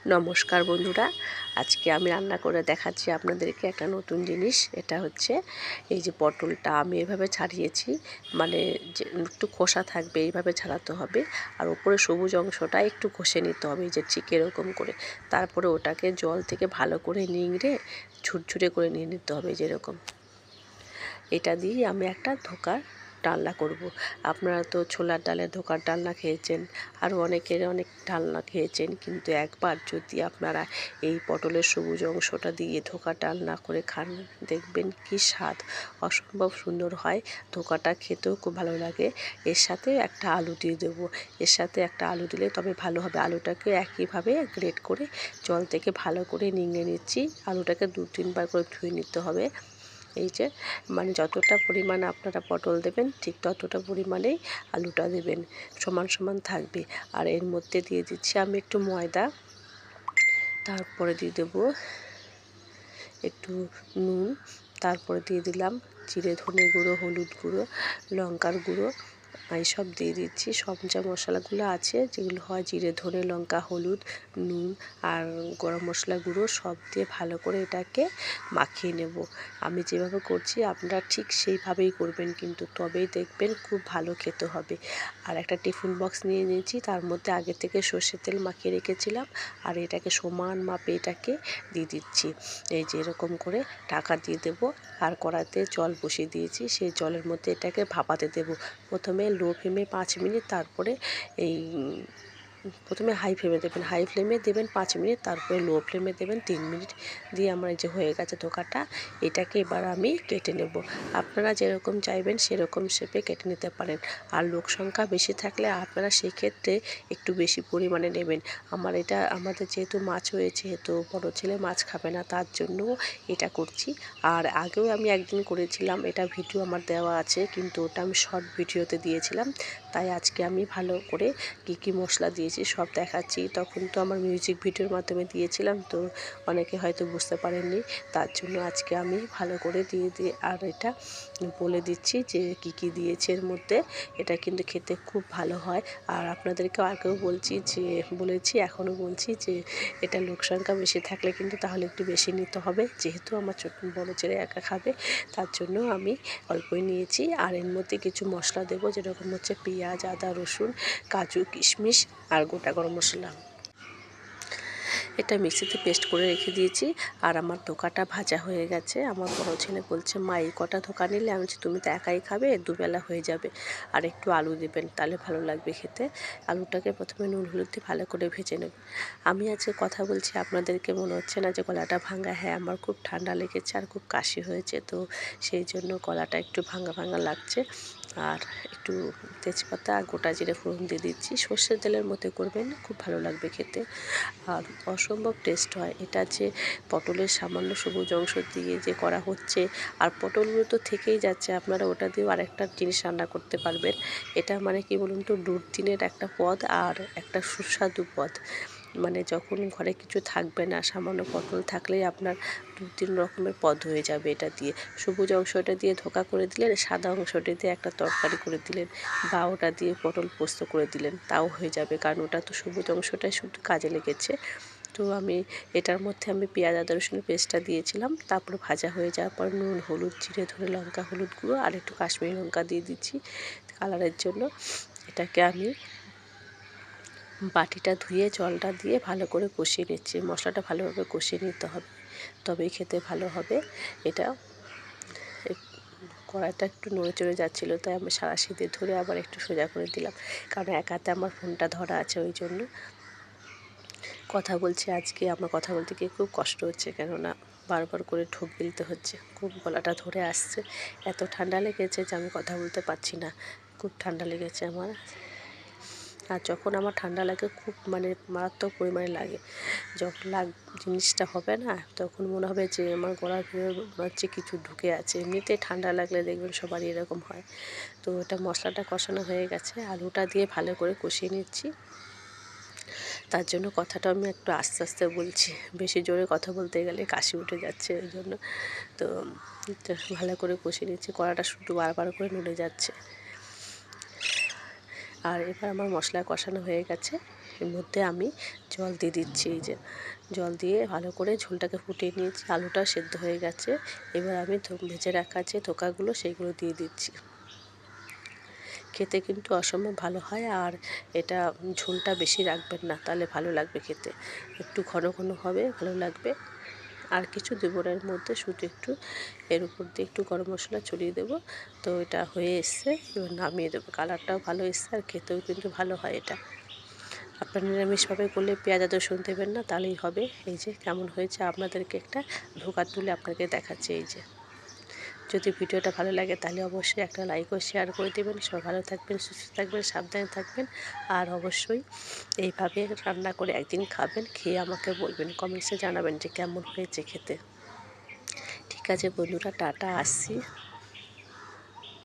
নমস্কার বন্ধুরা, আজকে আমি রান্না করে দেখাচ্ছি আপনাদেরকে একটা নতুন জিনিস। এটা হচ্ছে এই যে পটলটা আমি এভাবে ছাড়িয়েছি, মানে যে একটু খোসা থাকবে এইভাবে ছাড়াতে হবে, আর ওপরে সবুজ অংশটা একটু ঘষে নিতে হবে, এই যে ঠিক এরকম করে। তারপরে ওটাকে জল থেকে ভালো করে নিংড়ে ঝুরঝুরে করে নিয়ে নিতে হবে যেরকম। এটা দিয়ে আমি একটা ধোকার ডালনা করব। আপনারা তো ছোলার ডালের ধোকার ডালনা খেয়েছেন, আরও অনেকের অনেক ডালনা খেয়েছেন, কিন্তু একবার যদি আপনারা এই পটলের সবুজ অংশটা দিয়ে ধোকার ডালনা করে খান, দেখবেন কি স্বাদ, অসম্ভব সুন্দর হয়। ধোকাটা খেতেও খুব ভালো লাগে। এর সাথে একটা আলু দিয়ে দেবো, এর সাথে একটা আলু দিলে তবে ভালো হবে। আলুটাকে একইভাবে গ্রেট করে জল থেকে ভালো করে নিংড়ে নিচ্ছি। আলুটাকে 2-3 বার করে ধুয়ে নিতে হবে। এই যে মানে যতটা পরিমাণ আপনারা পটল দেবেন ঠিক ততটা পরিমাণেই আলুটা দেবেন, সমান সমান থাকবে। আর এর মধ্যে দিয়ে দিচ্ছি আমি একটু ময়দা, তারপরে দিয়ে দেবো একটু নুন, তারপরে দিয়ে দিলাম জিরে ধনে গুঁড়ো, হলুদ গুঁড়ো, লঙ্কার গুঁড়ো, এইসব দিয়ে দিচ্ছি। সব যা মশলাগুলো আছে যেগুলো হয় জিরে ধনে লঙ্কা হলুদ নুন আর গরম মশলা গুঁড়ো, সব দিয়ে ভালো করে এটাকে মাখিয়ে নেব। আমি যেভাবে করছি আপনারা ঠিক সেইভাবেই করবেন, কিন্তু তবেই দেখবেন খুব ভালো খেতে হবে। আর একটা টিফিন বক্স নিয়ে নিয়েছি, তার মধ্যে আগে থেকে সর্ষের তেল মাখিয়ে রেখেছিলাম, আর এটাকে সমান মাপে এটাকে দিয়ে দিচ্ছি। এই যে এরকম করে ঢাকা দিয়ে দেব। আর কড়াইতে জল বসিয়ে দিয়েছি, সেই জলের মধ্যে এটাকে ভাপাতে দেব। প্রথমে লো ফ্লেমে 5 মিনিট, তারপরে প্রথমে হাই ফ্লেমে দেবেন, হাই ফ্লেমে দেবেন 5 মিনিট, তারপরে লো ফ্লেমে দেবেন 3 মিনিট দিয়ে আমার এই যে হয়ে গেছে ধোকাটা। এটাকে এবার আমি কেটে নেব। আপনারা যেরকম চাইবেন সেরকম শেপে কেটে নিতে পারেন। আর লোক সংখ্যা বেশি থাকলে আপনারা সেই ক্ষেত্রে একটু বেশি পরিমাণে নেবেন। আমাদের যেহেতু মাছ হয়েছে, তো বড় ছেলে মাছ খাবে না, তার জন্য এটা করছি। আর আগেও আমি একদিন করেছিলাম, এটা ভিডিও আমার দেওয়া আছে, কিন্তু ওটা আমি শর্ট ভিডিওতে দিয়েছিলাম। তাই আজকে আমি ভালো করে কী মশলা দিয়েছি সব দেখাচ্ছি। তখন তো আমার মিউজিক ভিডিওর মাধ্যমে দিয়েছিলাম, তো অনেকে হয়তো বুঝতে পারেননি, তার জন্য আজকে আমি ভালো করে দিয়ে আর এটা বলে দিচ্ছি যে কী দিয়েছি এর মধ্যে। এটা কিন্তু খেতে খুব ভালো হয়। আর আপনাদেরকে আগেও বলেছি এখনও বলছি যে এটা লোক সংখ্যা বেশি থাকলে কিন্তু তাহলে একটু বেশি নিতে হবে। যেহেতু আমার বড় ছেলে একা খাবে, তার জন্য আমি অল্পই নিয়েছি। আর এর মধ্যে কিছু মশলা দেবো, যেরকম হচ্ছে পেঁয়াজ আদা রসুন কাজু কিশমিশ আর গোটা গরম মশলা। এটা মিক্সিতে পেস্ট করে রেখে দিয়েছি। আর আমার ধোকাটা ভাজা হয়ে গেছে। আমার বড় ছেলে বলছে, মা এই কটা ধোকা নিলে? আমি বলছি তুমি তো একাই খাবে, দুবেলা হয়ে যাবে, আর একটু আলু দেবেন তাহলে ভালো লাগবে খেতে। আলুটাকে প্রথমে নুন হলুদ দিয়ে ভালো করে ভেজে নেব। আমি আজকে কথা বলছি, আপনাদেরকে মনে হচ্ছে না যে গলাটা ভাঙা? হ্যাঁ, আমার খুব ঠান্ডা লেগেছে আর খুব কাশি হয়েছে, তো সেই জন্য গলাটা একটু ভাঙা ভাঙা লাগছে। আর একটু তেজপাতা আর গোটা জিরে ফোড়ন দিয়ে দিচ্ছি। সর্ষের তেলের মধ্যে করবেন, খুব ভালো লাগবে খেতে আর অসম্ভব টেস্ট হয়। এটা যে পটলের সামান্য সবুজ অংশ দিয়ে যে করা হচ্ছে, আর পটলগুলো তো থেকেই যাচ্ছে, আপনারা ওটা দিয়েও আরেকটা জিনিস রান্না করতে পারবেন। এটা মানে কি বলুন তো, দুর্দিনের একটা পদ আর একটা সুস্বাদু পদ। মানে যখন ঘরে কিছু থাকবে না, সামান্য পটল থাকলেই আপনার 2-3 রকমের পদ হয়ে যাবে এটা দিয়ে। সবুজ অংশটা দিয়ে ধোকা করে দিলেন, সাদা অংশটা দিয়ে একটা তরকারি করে দিলেন, বা ওটা দিয়ে পটল পোস্ত করে দিলেন, তাও হয়ে যাবে, কারণ ওটা তো সবুজ অংশটাই শুধু কাজে লেগেছে। তো এটার মধ্যে আমি পেঁয়াজ আদা রসুনের পেস্টটা দিয়েছিলাম। তারপরে ভাজা হয়ে যাওয়ার পর নুন হলুদ জিরে ধনে লঙ্কা হলুদ গুঁড়ো আর একটু কাশ্মীরি লঙ্কা দিয়ে দিচ্ছি কালারের জন্য। এটাকে আমি বাটিটা ধুয়ে জলটা দিয়ে ভালো করে কষিয়ে নিচ্ছি। মশলাটা ভালোভাবে কষিয়ে নিতে হবে, তবেই খেতে ভালো হবে। এটা কড়াইটা একটু নড়ে চড়ে যাচ্ছিলো, তাই আমি সাঁড়াশি দিয়ে ধরে আবার একটু সোজা করে দিলাম, কারণ এক হাতে আমার ফোনটা ধরা আছে, ওই জন্য কথা বলছি। আজকে আমার কথা বলতে গিয়ে খুব কষ্ট হচ্ছে, কেননা বারবার করে ঢোক গিলতে হচ্ছে, খুব গলাটা ধরে আসছে। এত ঠান্ডা লেগেছে যে আমি কথা বলতে পারছি না, খুব ঠান্ডা লেগেছে আমার। আর যখন আমার ঠান্ডা লাগে খুব মানে মারাত্মক পরিমাণে লাগে, যখন জিনিসটা হবে না, তখন মনে হবে যে আমার গলার ভিতরে মনে হচ্ছে কিছু ঢুকে আছে। এমনিতেই ঠান্ডা লাগলে দেখবেন সবারই এরকম হয়। তো এটা মশলাটা কষানো হয়ে গেছে, আলুটা দিয়ে ভালো করে কষিয়ে নিচ্ছি। তার জন্য কথাটা আমি একটু আস্তে আস্তে বলছি, বেশি জোরে কথা বলতে গেলে কাশি উঠে যাচ্ছে, ওই জন্য। তো ভালো করে কষিয়ে নিচ্ছি, কড়াটা শুধু বারবার করে নড়ে যাচ্ছে। আর এবার আমার মশলা কষানো হয়ে গেছে, এর মধ্যে আমি জল দিয়ে দিচ্ছি। এই যে জল দিয়ে ভালো করে ঝোলটাকে ফুটিয়ে নিয়েছি, আলুটা সেদ্ধ হয়ে গেছে। এবার আমি ভেজে রাখা যে ধোকাগুলো সেইগুলো দিয়ে দিচ্ছি। খেতে কিন্তু অসম্ভব ভালো হয়। আর এটা ঝোলটা বেশি রাখবেন না, তাহলে ভালো লাগবে খেতে। একটু ঘন ঘন হবে, ভালো লাগবে। আর কিছু দেবো না এর মধ্যে, শুধু একটু এর উপর দিয়ে একটু গরম মশলা ছড়িয়ে দেবো। তো এটা হয়ে এসছে, এবার নামিয়ে দেবো। কালারটাও ভালো এসছে আর খেতেও কিন্তু ভালো হয় এটা। আপনারা নিরামিষভাবে করলে পেঁয়াজ আদা রসুন দেবেন না, তাহলেই হবে। এই যে কেমন হয়েছে আপনাদেরকে একটা ধোকা তুলে আপনাকে দেখাচ্ছে। এই যে যদি ভিডিওটা ভালো লাগে তাহলে অবশ্যই একটা লাইক ও শেয়ার করে দেবেন। সবাই ভালো থাকবেন, সুস্থ থাকবেন, সাবধানে থাকবেন। আর অবশ্যই এইভাবে রান্না করে একদিন খাবেন, খেয়ে আমাকে বলবেন, কমেন্টসে জানাবেন যে কেমন হয়েছে খেতে। ঠিক আছে বন্ধুরা, টাটা, আসছি।